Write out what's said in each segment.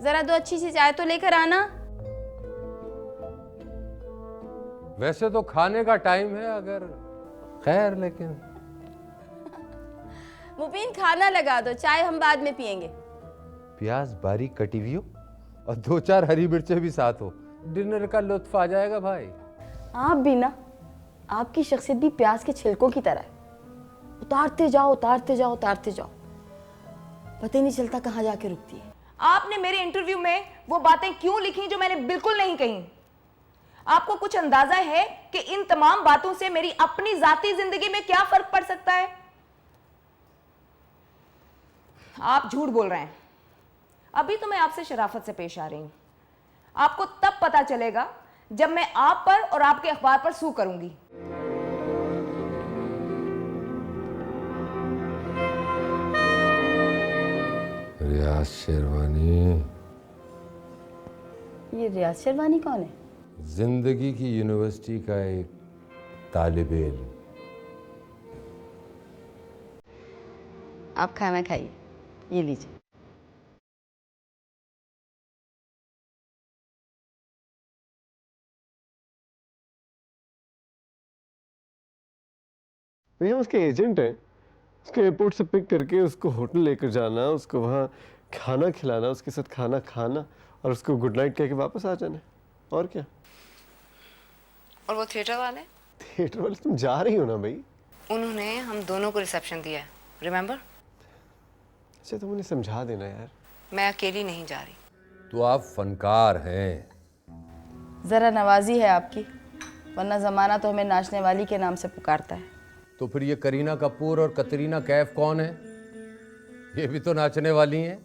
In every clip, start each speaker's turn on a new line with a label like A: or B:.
A: जरा दो अच्छी सी चाय तो लेकर आना।
B: वैसे तो खाने का टाइम है, अगर खैर, लेकिन
A: मुबीन खाना लगा दो, चाय हम बाद में पियेंगे।
B: प्याज बारीक कटी हुई हो और 2-4 हरी मिर्चें भी साथ हो, डिनर का लुत्फ आ जाएगा भाई।
A: आप भी ना, आपकी शख्सियत भी प्याज के छिलकों की तरह है, उतारते जाओ उतारते जाओ उतारते जाओ, पता ही नहीं चलता कहाँ जाके रुकती है।
C: आपने मेरे इंटरव्यू में वो बातें क्यों लिखी जो मैंने बिल्कुल नहीं कही? आपको कुछ अंदाजा है कि इन तमाम बातों से मेरी अपनी जाती जिंदगी में क्या फर्क पड़ सकता है? आप झूठ बोल रहे हैं। अभी तो मैं आपसे शराफत से पेश आ रही हूं। आपको तब पता चलेगा जब मैं आप पर और आपके अखबार पर सू करूंगी।
B: रियाज शेरवानी।
A: ये रियाज शेरवानी कौन है?
B: जिंदगी की यूनिवर्सिटी का एक तालिब इल्म।
A: आप खाना खाइए, ये लीजिए।
D: भैया उसके एजेंट हैं, उसको एयरपोर्ट से पिक करके उसको होटल लेकर जाना, उसको वहाँ खाना खिलाना, उसके साथ खाना खाना और उसको गुड नाइट कह के वापस आ जाना, और क्या।
E: और वो थिएटर वाले?
D: थिएटर वाले तुम जा रही हो ना भाई?
E: उन्होंने हम दोनों को रिसेप्शन दिया है, रिमेंबर?
D: अच्छा तुम उन्हें समझा देना यार।
E: मैं अकेली नहीं जा रही।
B: तो आप फनकार हैं।
A: जरा नवाजी है आपकी, वरना जमाना तो हमें नाचने वाली के नाम से पुकारता है।
B: तो फिर ये करीना कपूर और कतरीना कैफ कौन है? ये भी तो नाचने वाली हैं,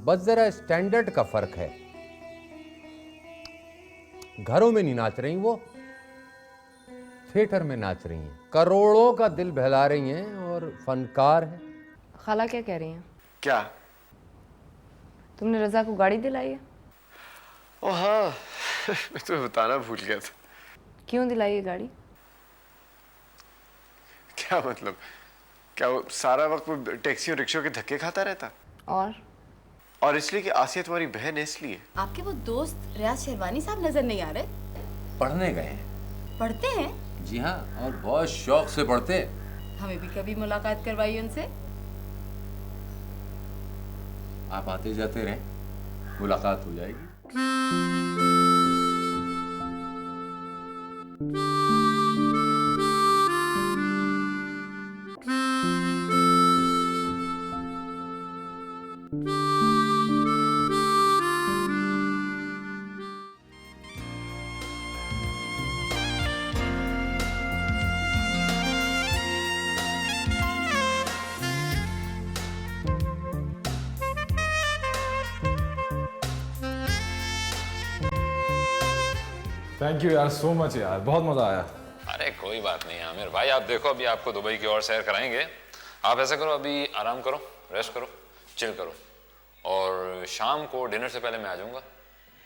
B: बस जरा स्टैंडर्ड का फर्क है। घरों में नहीं नाच रही वो, थिएटर में नाच रही हैं, करोड़ों का दिल बहला रही हैं और फनकार है।
E: खाला क्या कह रही हैं?
D: क्या?
E: तुमने रजा को गाड़ी दिलाई है?
D: ओ हाँ मैं तुम्हें बताना भूल गया था।
E: क्यों दिलाई है गाड़ी?
D: क्या मतलब? क्या वो सारा वक्त वो टैक्सी और रिक्शों के धक्के खाता रहता? और इसलिए कि आसिया तुम्हारी बहन है, इसलिए।
A: आपके वो दोस्त रियाज शेरवानी साहब नजर नहीं आ रहे?
B: पढ़ने गए हैं।
A: पढ़ते हैं?
B: जी हाँ, और बहुत शौक से पढ़ते हैं।
A: हमें भी कभी मुलाकात करवाइए उनसे।
B: आप आते जाते रहें, मुलाकात हो जाएगी।
F: थैंक यू यार, सो मच यार, बहुत मजा आया।
G: अरे कोई बात नहीं आमिर भाई, आप देखो अभी आपको दुबई की और सैर कराएंगे। आप ऐसा करो, अभी आराम करो, रेस्ट करो, चिल करो, और शाम को डिनर से पहले मैं आ जाऊंगा।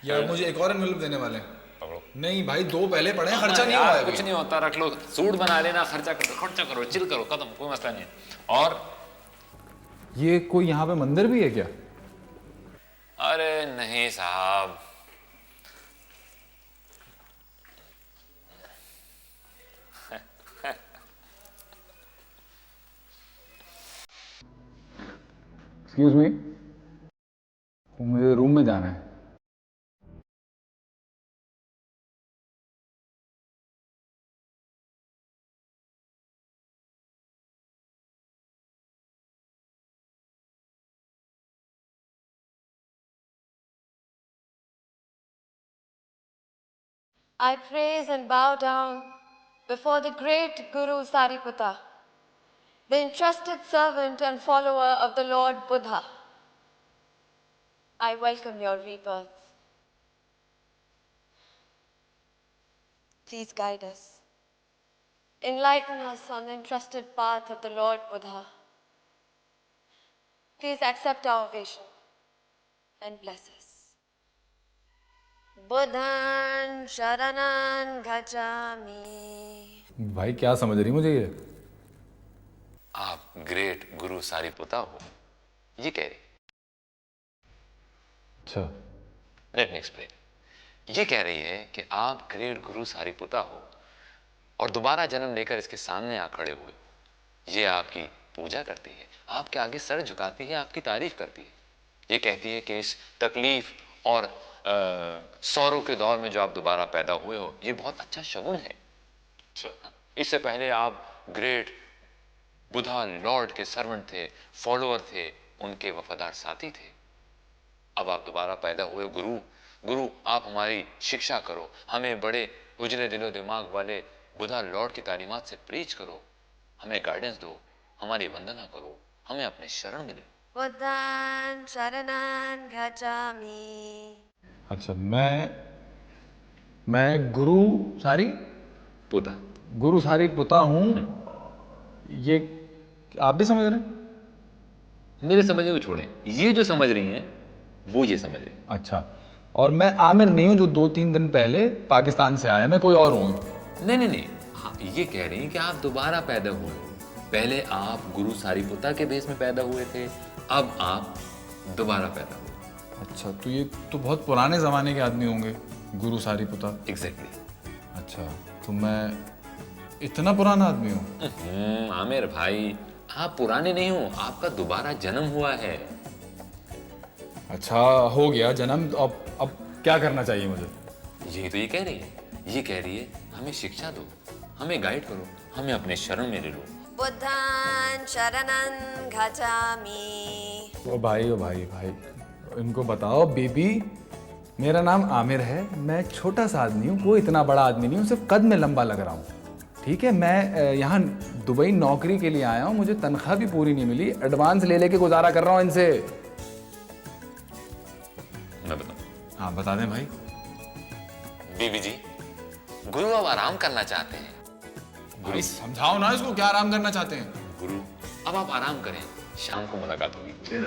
F: यार मुझे एक और एनवेलप देने वाले हैं।
G: पकड़ो।
F: नहीं भाई, 2 पहले पड़े हैं, खर्चा नहीं हुआ है
G: कुछ
F: अभी।
G: नहीं होता, रख लो, सूट बना लेना, खर्चा करो, चिल करो, खत्म, कोई मसला नहीं है। और
F: ये कोई यहाँ पे मंदिर भी है क्या?
G: अरे नहीं साहब,
F: एक्सक्यूज मी, मुझे रूम में जाना है।
H: I praise and bow down before the great Guru Sariputta, the entrusted servant and follower of the Lord Buddha. I welcome your rebirth. Please guide us. Enlighten us on the entrusted path of the Lord Buddha. Please accept our ovation and bless us. Buddhan Sharanan Gacchami.
F: भाई क्या समझ रही मुझे ये?
G: आप great गुरु सारिपुता हो, ये कह रही।
D: अच्छा,
G: लेट मी एक्सप्लेन। ये कह रही है कि आप ग्रेट गुरु सारीपुता हो और दोबारा जन्म लेकर इसके सामने आ खड़े हुए हो। ये आपकी पूजा करती है, आपके आगे सर झुकाती है, आपकी तारीफ करती है। ये कहती है कि इस तकलीफ और सौरों के दौर में जो आप दोबारा पैदा हुए हो, ये बहुत अच्छा शगुन है। इससे पहले आप ग्रेट बुधा लॉर्ड के सर्वेंट थे, फॉलोअर थे, उनके वफादार साथी थे। अब आप दोबारा पैदा हुए गुरु। गुरु, आप हमारी शिक्षा करो, हमें बड़े उजले दिलो दिमाग वाले बुधा लॉर्ड की तालीमात से प्रीच करो, हमें गाइडेंस दो, हमारी वंदना करो, हमें अपने शरण में ले।
H: Buddhan Sharanan Gacchami.
F: अच्छा, मैं गुरु सारी
G: पुता।
F: गुरु सारी पुता हूँ। ये आप भी समझ रहे हैं?
G: मेरे समझने को छोड़ें, ये जो समझ रही हैं वो ये समझ रही हैं।
F: अच्छा, और मैं आमिर नहीं हूँ जो 2-3 दिन पहले पाकिस्तान से आया, मैं कोई और हूँ।
G: नहीं, हाँ, ये कह रही हैं कि आप दोबारा पैदा हुए हो। पहले आप गुरु सारीपुता के भेष में पैदा हुए थे, अब आप दोबारा पैदा हुए।
F: अच्छा, तो ये तो बहुत पुराने ज़माने के आदमी होंगे, गुरु सारीपुता।
G: एग्जैक्टली।
F: अच्छा, तो मैं इतना पुराना आदमी हूँ?
G: आमिर भाई, आप पुराने नहीं हो, आपका दोबारा जन्म हुआ है।
F: अच्छा, हो गया जन्म। तो अब क्या करना चाहिए मुझे?
G: यही तो ये कह रही है। ये कह रही है हमें शिक्षा दो, हमें गाइड करो, हमें अपने शरण में ले लो।
H: Buddhan Sharanan Gacchami.
F: ओ भाई इनको बताओ, बेबी मेरा नाम आमिर है, मैं छोटा सा आदमी हूँ, कोई इतना बड़ा आदमी नहीं हूँ, सिर्फ कद में लंबा लग रहा हूँ। ठीक है, मैं यहाँ दुबई नौकरी के लिए आया हूँ, मुझे तनख्वाह भी पूरी नहीं मिली, एडवांस ले लेके गुजारा कर रहा हूँ इनसे।
G: मैं बताऊं?
F: हाँ, बता दें भाई।
G: बीबी जी, गुरु अब आराम करना चाहते हैं।
F: भाई समझाओ ना इसको, क्या आराम करना चाहते हैं?
G: गुरु, अब आप आराम करें, शाम को मुलाकात होगी।
B: ये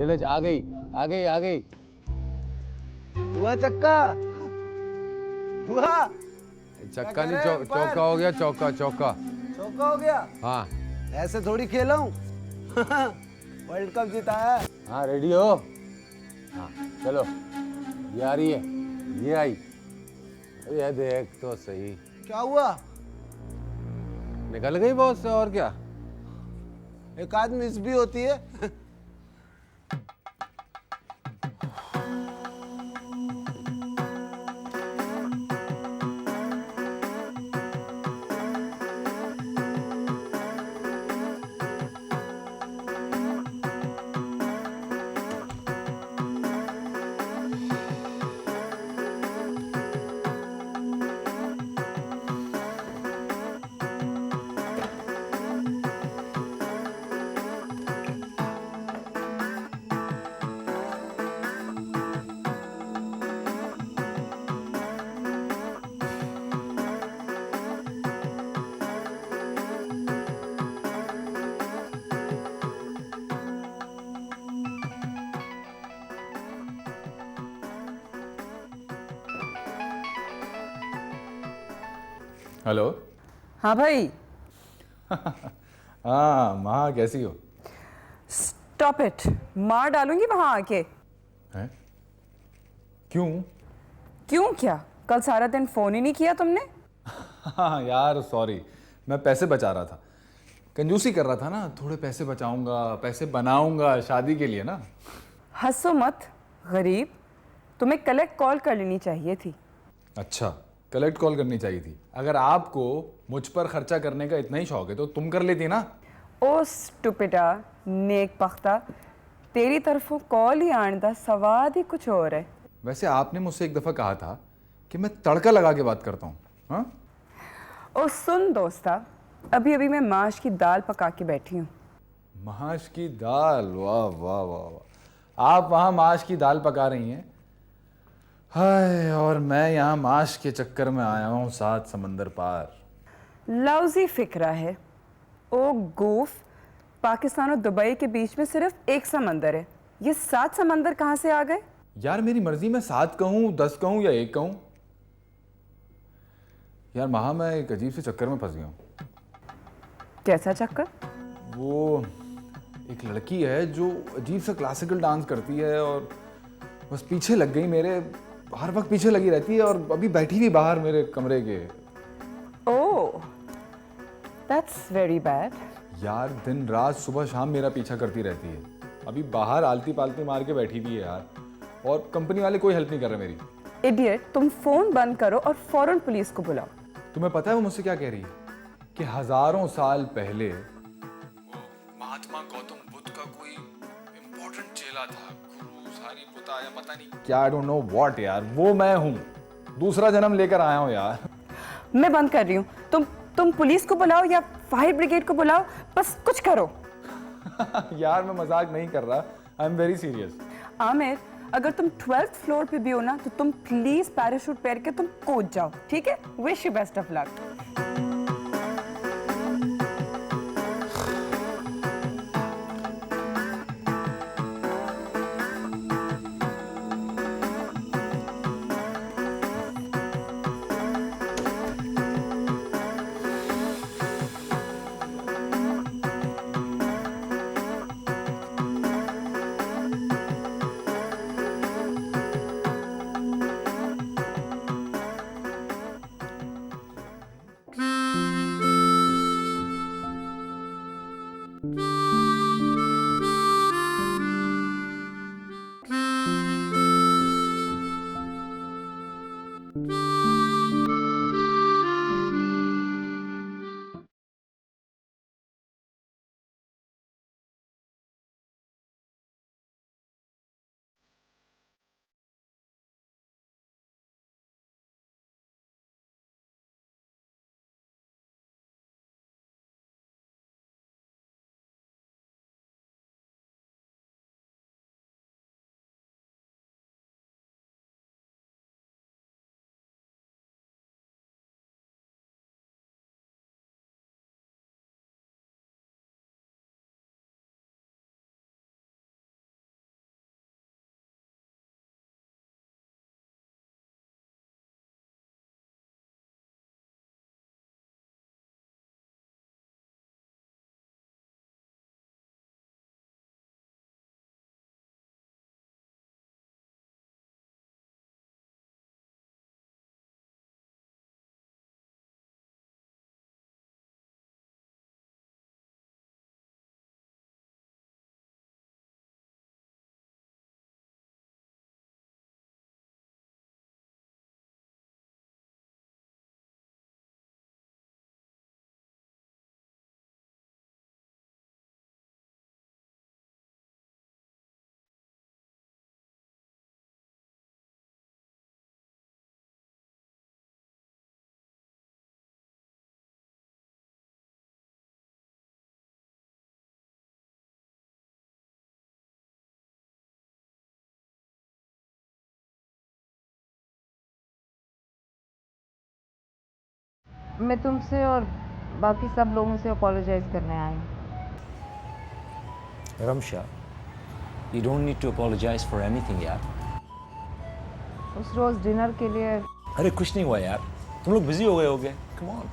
B: ले, आ गई।
I: हुआ चक्का हुआ
B: चक्का नहीं, चौका हो गया, चौका।
I: चौका हो गया।
B: हाँ
I: ऐसे थोड़ी खेला हूँ। वर्ल्ड कप जीता है।
B: हाँ, रेडी हो? हाँ, चलो। ये आ रही है, ये आई। ये देख तो सही।
I: क्या हुआ?
B: निकल गई बॉस से, और क्या?
I: एक आध मिस भी होती है।
F: हेलो।
E: हाँ भाई।
F: हाँ माँ, कैसी हो?
E: स्टॉप इट, मार डालूंगी वहां आके।
F: हैं? क्यों?
E: क्यों क्या? कल सारा दिन फोन ही नहीं किया तुमने।
F: हाँ यार, सॉरी, मैं पैसे बचा रहा था, कंजूसी कर रहा था ना, थोड़े पैसे बचाऊंगा, पैसे बनाऊंगा शादी के लिए ना।
E: हंसो मत गरीब, तुम्हें कलेक्ट कॉल कर लेनी चाहिए थी।
F: अच्छा, कलेक्ट कॉल करनी चाहिए थी। अगर आपको मुझ पर खर्चा करने का इतना ही शौक है तो तुम कर लेती ना।
E: ओ स्टूपिडा, नेक बख्ता, तेरी तरफों कॉल ही आने सवाद ही कुछ और है।
F: वैसे आपने मुझसे एक दफ़ा कहा था कि मैं तड़का लगा के बात करता हूँ। हाँ?
E: ओ सुन दोस्ता, अभी अभी मैं माश की दाल पका के बैठी हूँ।
F: माश की दाल? वाह वाह वाह वाह, आप वहाँ माश की दाल पका रही हैं, हाय, और मैं यहाँ माश के चक्कर में आया हूँ 7 समंदर पार।
E: लौजी फिक्रा है। ओ गूफ, पाकिस्तान और दुबई के बीच में सिर्फ एक समंदर है, ये 7 समंदर कहाँ से आ गए?
F: यार मेरी मर्जी, मैं 7 कहूँ, 10 कहूँ या 1 कहूँ। यार महा, मैं एक अजीब से चक्कर में फंस गया हूँ।
E: कैसा चक्कर?
F: वो एक लड़की है जो अजीब सा क्लासिकल डांस करती है और बस पीछे लग गई मेरे, हर वक्त पीछे लगी रहती है और अभी बैठी हुई बाहर मेरे कमरे के।
E: ओह, दैट्स वेरी बैड।
F: यार दिन रात सुबह शाम मेरा पीछा करती रहती है, अभी बाहर आलती पालती मार के बैठी हुई है यार, और कंपनी वाले कोई हेल्प नहीं कर रहे मेरी।
E: इडियट, तुम फोन बंद करो और फौरन पुलिस को बुलाओ।
F: तुम्हें पता है वो मुझसे क्या कह रही है? कि हजारों साल पहले महात्मा गौतम बुद्ध का कोई इंपॉर्टेंट चेला था, गुरु सारीपुता या पता नहीं क्या, आई डोंट नो व्हाट यार, वो मैं हूँ, दूसरा जन्म लेकर आया हूँ यार।
E: मैं बंद कर रही हूँ, तुम पुलिस को बुलाओ या फायर ब्रिगेड को बुलाओ, बस कुछ करो।
F: यार मैं मजाक नहीं कर रहा, I am very serious.
E: Aamir, अगर तुम 12th फ्लोर पे भी हो ना तो तुम प्लीज पैराशूट पहन के तुम कूद जाओ, ठीक है? Wish you best of luck.
C: मैं तुमसे और बाकी सब लोगों से अपोलोजाइज करने आई हूँ।
J: Ramsha, you don't need to apologize for anything यार।
C: उस रोज डिनर के लिए
J: अरे कुछ नहीं हुआ यार, तुम लोग बिजी हो गए होगे। Come on।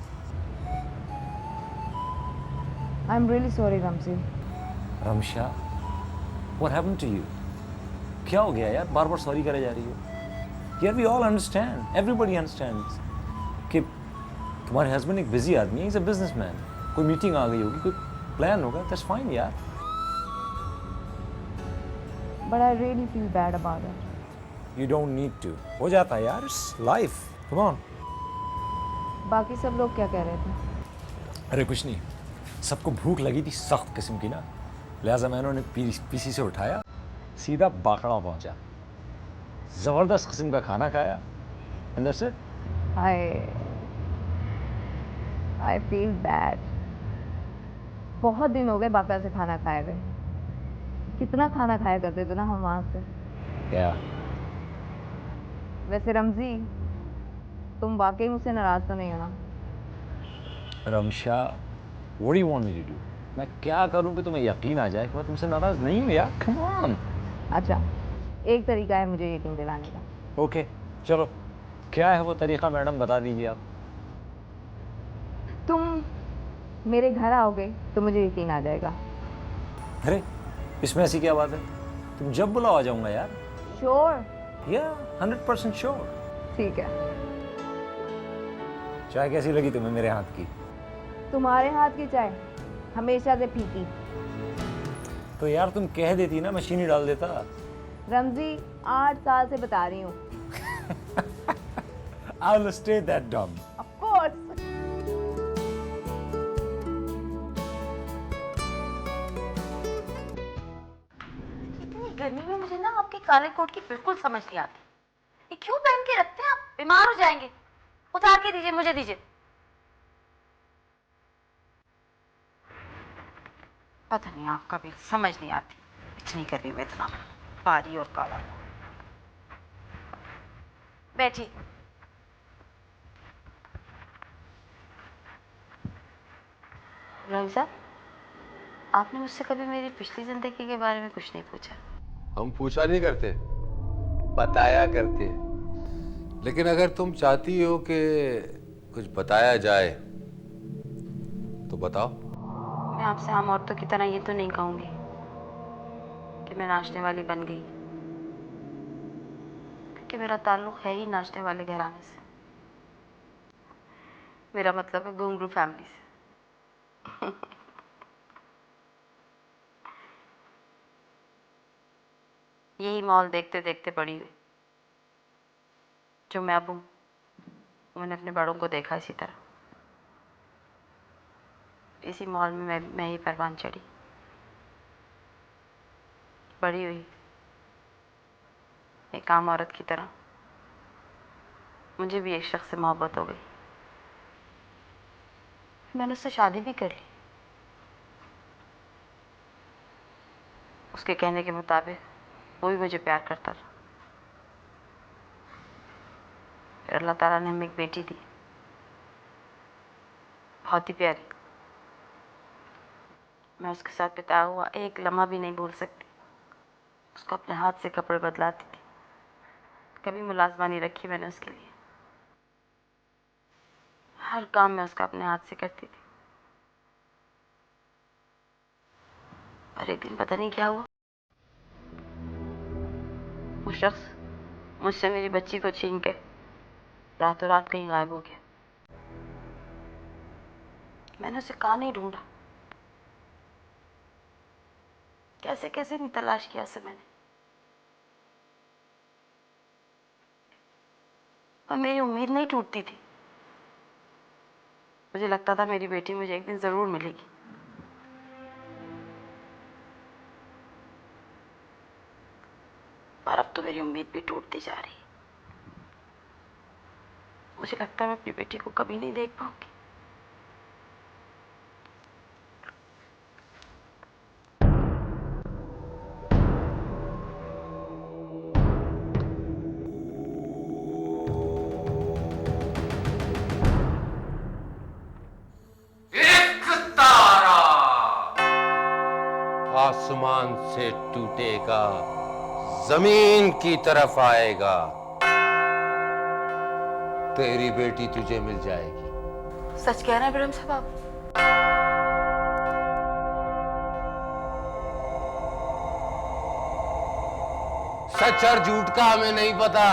C: I'm really sorry रमसी।
J: Ramsha, what happened to you? क्या हो गया यार, बार बार सॉरी करे जा रही हो? यार we all understand, everybody understands कि तुम्हारे हस्बैंड एक बिजी आदमी है, he's a businessman। कोई मीटिंग आ गई होगी, कोई प्लान होगा, that's fine यार।
C: But I really feel bad about it।
J: You don't need to। हो जाता है यार, it's life। Come on।
C: बाकी सब लोग क्या कह रहे थे?
J: अरे कुछ नहीं, सबको भूख लगी थी सख्त किस्म की ना, लिहाजा मैंने उन्हें पीसी से उठाया, सीधा बाकड़ा पहुंचा, जबरदस्त किस्म का खाना खाया, and that's it।
C: I feel bad। बहुत दिन हो गए बाका से खाना खाए हुए। कितना खाना खाया करते थे ना हम वहाँ से।
J: क्या?
C: वैसे रमजी, तुम वाकई मुझसे नाराज तो नहीं हो ना?
J: Ramsha, what do you want me to do? मैं क्या करूं कि तुम्हें यकीन आ जाए कि मैं तुमसे नाराज नहीं हूं यार। Come on.
K: अच्छा, एक तरीका है मुझे यकीन दिलाने का।
J: ओके चलो, क्या है वो तरीका मैडम, बता दीजिए आप।
K: तुम मेरे घर आओगे तो मुझे यकीन आ जाएगा।
J: अरे इसमें ऐसी क्या बात है, तुम जब बुलाओ आ जाऊंगा यार।
K: श्योर?
J: या 100% श्योर।
K: ठीक है।
J: चाय कैसी लगी तुम्हें मेरे हाथ की?
K: तुम्हारे हाथ की चाय हमेशा से फीकी।
J: तो यार तुम कह देती ना, मैं चीनी डाल देता।
K: रमजी 8 साल से बता रही हूँ।
J: I'll stay that dumb.
K: Of course.
L: इतनी गर्मी में मुझे ना आपके काले कोट की बिल्कुल समझ नहीं आती। ये क्यों पहन के रखते हैं? आप बीमार हो जाएंगे। उतार के दीजिए, मुझे दीजिए। पता नहीं आपका भी समझ नहीं आती। इतनी गर्मी में इतना भारी और काला। बैठिए। रवि साहब, आपने मुझसे कभी मेरी पिछली जिंदगी के बारे में कुछ नहीं पूछा।
B: हम पूछा नहीं करते, बताया करते। लेकिन अगर तुम चाहती हो कि कुछ बताया जाए तो बताओ।
L: मैं आपसे आम औरतों की तरह ये तो नहीं कहूंगी कि मैं नाचने वाली बन गई, क्योंकि मेरा ताल्लुक है ही नाचने वाले घराने से। मेरा मतलब है घुंघरू फैमिली से। यही मॉल देखते देखते बड़ी हुई। जो मैं अब हूँ, मैंने अपने बड़ों को देखा इसी तरह। इसी मॉल में मैं ही परवान चढ़ी, बड़ी हुई एक आम औरत की तरह। मुझे भी एक शख्स से मोहब्बत हो गई। मैंने उससे शादी भी कर ली। उसके कहने के मुताबिक वो भी मुझे प्यार करता था। फिर अल्लाह ताला ने हमें एक बेटी दी, बहुत ही प्यारी। मैं उसके साथ बिताया हुआ एक लम्हा भी नहीं भूल सकती। उसको अपने हाथ से कपड़े बदलाती थी, कभी मुलाजमा नहीं रखी मैंने उसके लिए। हर काम मैं उसका अपने हाथ से करती थी। और एक दिन पता नहीं क्या हुआ, वो शख्स मुझसे मेरी बच्ची को छीन के रातों रात कहीं गायब हो गया। मैंने उसे कहाँ नहीं ढूंढा, कैसे कैसे नहीं तलाश किया उसे मैंने। और मेरी उम्मीद नहीं टूटती थी। मुझे लगता था मेरी बेटी मुझे एक दिन जरूर मिलेगी। पर अब तो मेरी उम्मीद भी टूटती जा रही है। मुझे लगता है मैं अपनी बेटी को कभी नहीं देख पाऊंगी।
B: आसमान से टूटेगा, जमीन की तरफ आएगा, तेरी बेटी तुझे मिल जाएगी।
L: सच कह रहे हैं ब्रह्म साहब आप?
B: सच और झूठ का हमें नहीं पता,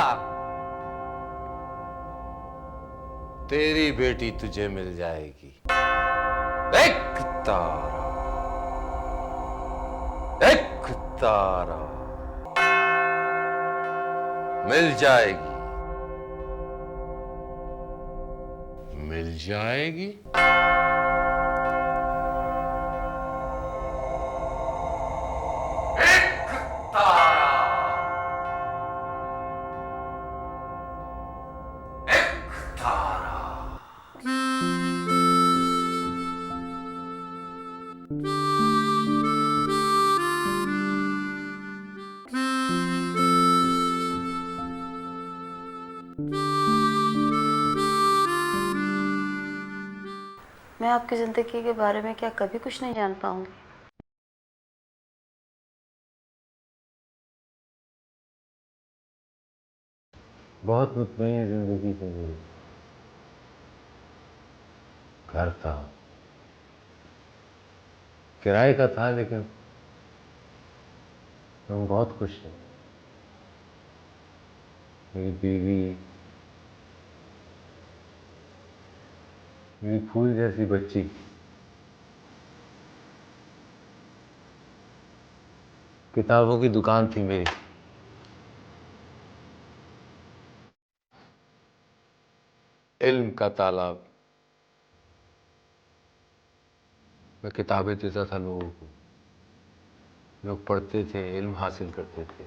B: तेरी बेटी तुझे मिल जाएगी। एक तारा, एक तारा मिल जाएगी, मिल जाएगी। एक तारा, एक तारा।
L: मैं आपकी ज़िंदगी के बारे में क्या कभी कुछ नहीं जान पाऊंगी?
B: बहुत मुतमईन जिंदगी थी मेरी। घर था, किराए का था, लेकिन हम बहुत खुश थे। मेरी बीवी, मेरी फूल जैसी बच्ची, किताबों की दुकान थी मेरी। इल्म का तालाब। मैं किताबें देता था लोगों को, लोग पढ़ते थे, इल्म हासिल करते थे।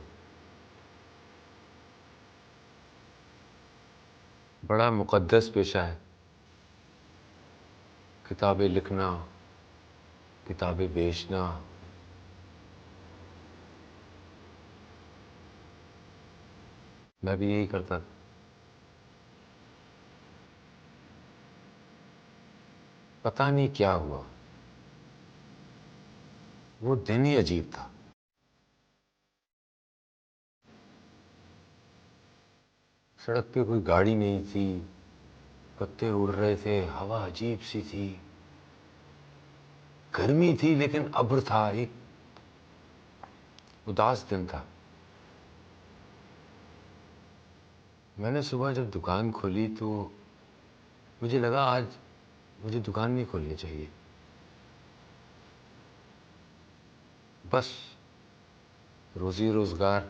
B: बड़ा मुकद्दस पेशा है किताबें लिखना, किताबें बेचना। मैं भी यही करता था। पता नहीं क्या हुआ, वो दिन ही अजीब था। सड़क पे कोई गाड़ी नहीं थी, पत्ते उड़ रहे थे, हवा अजीब सी थी, गर्मी थी लेकिन अब्र था, एक उदास दिन था। मैंने सुबह जब दुकान खोली तो मुझे लगा आज मुझे दुकान नहीं खोलनी चाहिए। बस रोजी रोजगार,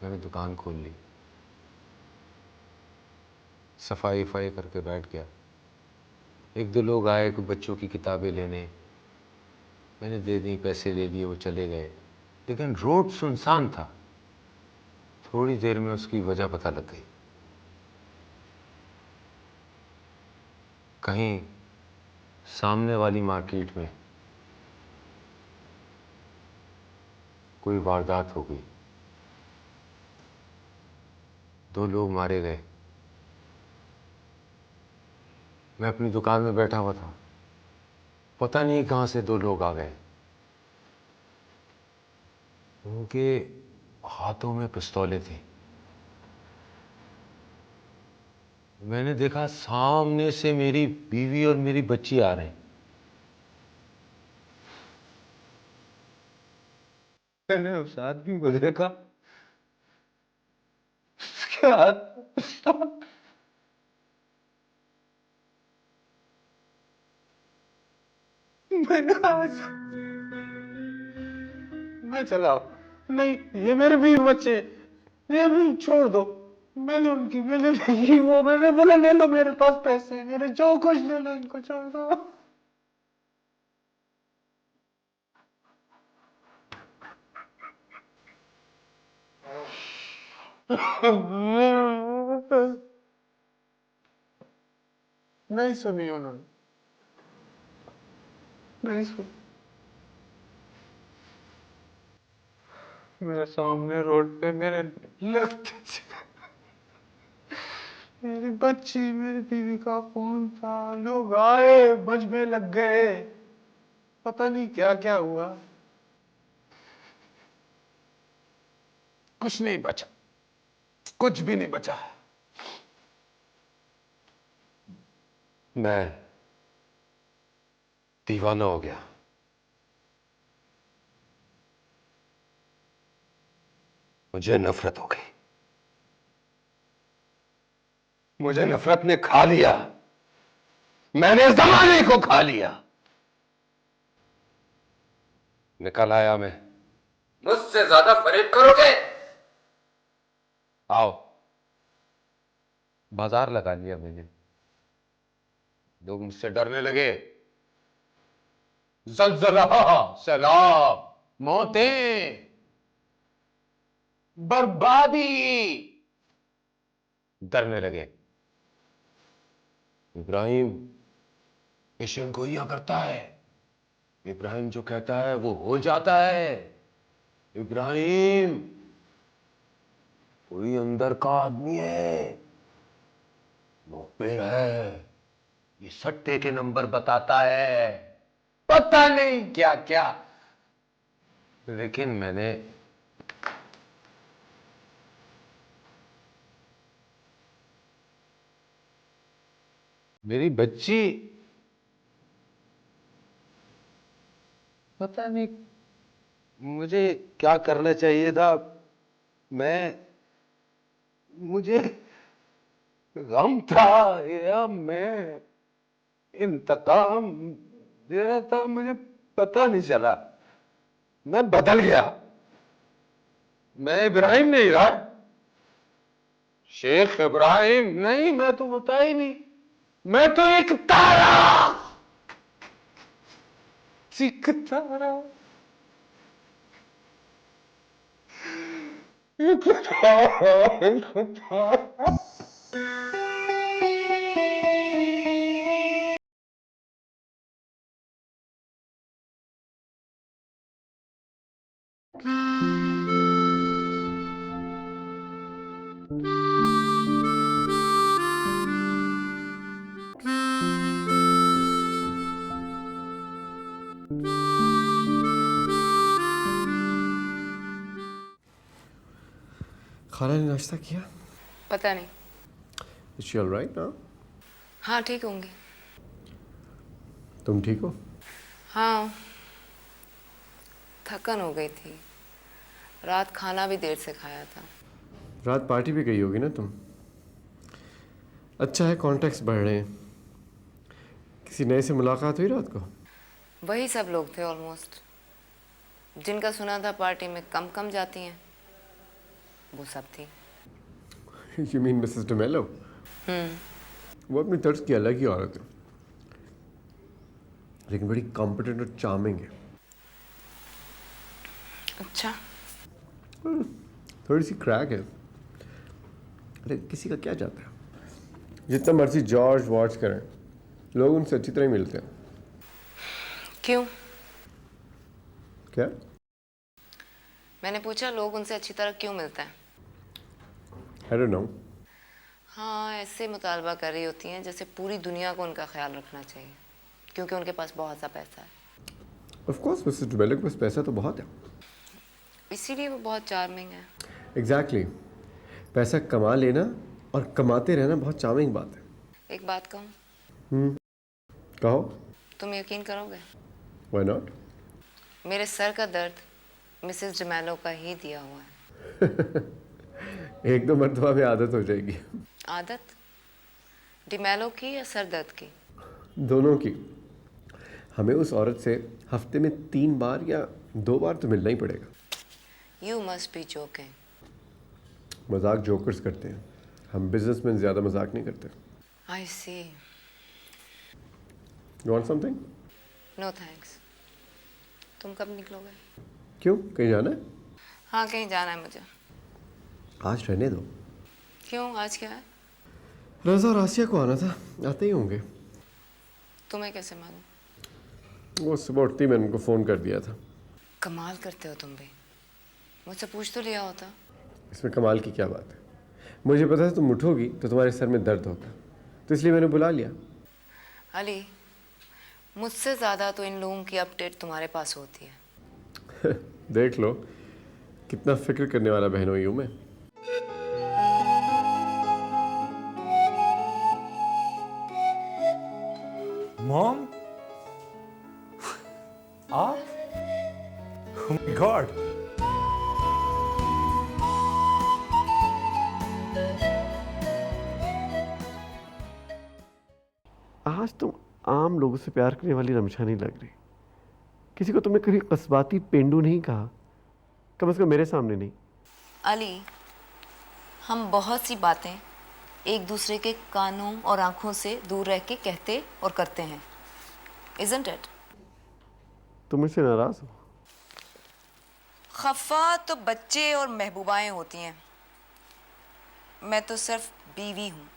B: मैंने दुकान खोल ली। सफाई वफाई करके बैठ गया। एक दो लोग आए कोई बच्चों की किताबें लेने, मैंने दे दी, पैसे ले लिए, वो चले गए। लेकिन रोड सुनसान था। थोड़ी देर में उसकी वजह पता लग गई। कहीं सामने वाली मार्केट में कोई वारदात हो गई, 2 लोग मारे गए। मैं अपनी दुकान में बैठा हुआ था, पता नहीं कहां से 2 लोग आ गए। उनके हाथों में पिस्तौलें थी। मैंने देखा सामने से मेरी बीवी और मेरी बच्ची आ रहे हैं। मैंने उस आदमी को देखा, उसके हाथ मैंने कहा मैं चला नहीं, ये मेरे बीवी बच्चे, ये भी छोड़ दो। मैंने देखी वो, मैंने बोला ले लो मेरे पास पैसे, मेरे जो कुछ ले लो, इनको छोड़ दो। नहीं सुनी उन्होंने, नहीं सुनी। मेरे सामने रोड पे मेरे लेफ्ट मेरी बच्ची, मेरी बीवी का फोन था। लोग आए, मुझ में लग गए, पता नहीं क्या क्या हुआ। कुछ नहीं बचा, कुछ भी नहीं बचा। मैं दीवाना हो गया। मुझे नफरत हो गई, मुझे नफरत ने खा लिया। मैंने जमाने को खा लिया। निकल आया मैं। मुझसे ज्यादा फरेब करोगे? आओ। बाजार लगा लिया मैंने। लोग मुझसे डरने लगे। जलजला, सैलाब, मौतें, बर्बादी, डरने लगे। इब्राहिम पेशेंट गोइया करता है, इब्राहिम जो कहता है वो हो जाता है। इब्राहिम कोई अंदर का आदमी है, वो पेड़ है, ये सट्टे के नंबर बताता है, पता नहीं क्या क्या। लेकिन मैंने मेरी बच्ची, पता नहीं मुझे क्या करना चाहिए था। मुझे गम था या मैं इंतकाम दे रहा था, मुझे पता नहीं चला। मैं बदल गया। मैं इब्राहिम नहीं रहा, शेख इब्राहिम नहीं। मैं तो बता ही नहीं, मैं तो एक तारा, एक तारा, एक तारा।
D: खाला ने नाश्ता किया?
C: पता नहीं।
D: Is she all right now?
C: हाँ ठीक होंगे।
D: तुम ठीक हो?
C: हाँ, थकन हो गई थी, रात खाना भी देर से खाया था।
D: रात पार्टी पे गई होगी ना तुम? अच्छा है, कॉन्टैक्ट्स बढ़ रहे हैं। किसी नए से मुलाकात हुई रात को?
C: वही सब लोग थे ऑलमोस्ट, जिनका सुना था पार्टी में कम कम जाती हैं, वो सब थी।
D: You mean Mrs. DeMello? वो अपनी तर्ज की अलग ही औरत है, लेकिन बड़ी कॉम्पिटेंट और चार्मिंग है।
C: अच्छा।
D: थोड़ी सी क्रैक है। अरे किसी का क्या जाता है, जितना मर्जी जॉर्ज वॉच करें, लोग उनसे अच्छी तरह मिलते हैं।
C: क्यों?
D: क्या?
C: मैंने पूछा लोग उनसे अच्छी तरह क्यों मिलते हैं?
D: I don't know.
C: हाँ, ऐसे मुतालबा कर रही होती हैं जैसे पूरी दुनिया को उनका ख्याल रखना चाहिए, क्योंकि उनके पास बहुत सा पैसा है।
D: Of course, Mrs. DeMello के पास पैसा तो बहुत है,
C: इसीलिए वो बहुत चार्मिंग है।
D: Exactly. पैसा कमा लेना और कमाते रहना बहुत चार्मिंग बात है।
C: एक बात कहूँ?
D: कहो।
C: तुम यकीन करोगे?
D: Why not?
C: मेरे सर का दर्द मिसेस डिमेलो का ही दिया हुआ है।
D: एक दो मरतबा में आदत हो जाएगी।
C: आदत? डिमेलो की या सर दर्द की?
D: दोनों की। हमें उस औरत से हफ्ते में 3 बार या 2 बार तो मिलना ही पड़ेगा।
C: You must be joking.
D: मजाक जोकर्स करते हैं, हम बिजनेसमैन ज़्यादा मजाक नहीं करते।
C: I see.
D: You want something?
C: No thanks. तुम कब निकलोगे?
D: क्यों, कहीं जाना है?
C: हाँ, कहीं जाना है मुझे।
D: आज रहने दो।
C: क्यों, आज क्या है?
D: रज़ा और आसिया को आना था, आते ही होंगे।
C: तुम्हें कैसे मालूम?
D: वो सुबह उठती ही मैंने उनको फ़ोन कर दिया था।
C: कमाल करते हो तुम भी, मुझसे पूछ तो लिया होता।
D: इसमें कमाल की क्या बात है? मुझे पता था तुम उठोगी तो तुम्हारे सर में दर्द होगा, तो इसलिए मैंने बुला लिया।
C: अली, मुझसे ज़्यादा तो इन लोगों की अपडेट तुम्हारे पास होती है।
D: देख लो कितना फिक्र करने वाला बहन हुई हूँ मैं।
J: Mom? आप? Oh my God!
D: आज तुम आम लोगों से प्यार करने वाली रमशा नहीं लग रही। किसी को तुमने कभी कस्बाती पेंडू नहीं कहा, कम से कम मेरे सामने नहीं।
C: अली, हम बहुत सी बातें एक दूसरे के कानों और आंखों से दूर रह के कहते और करते हैं, isn't it?
D: तुम मुझसे नाराज हो?
C: खफा तो बच्चे और महबूबाएं होती हैं, मैं तो सिर्फ बीवी हूँ।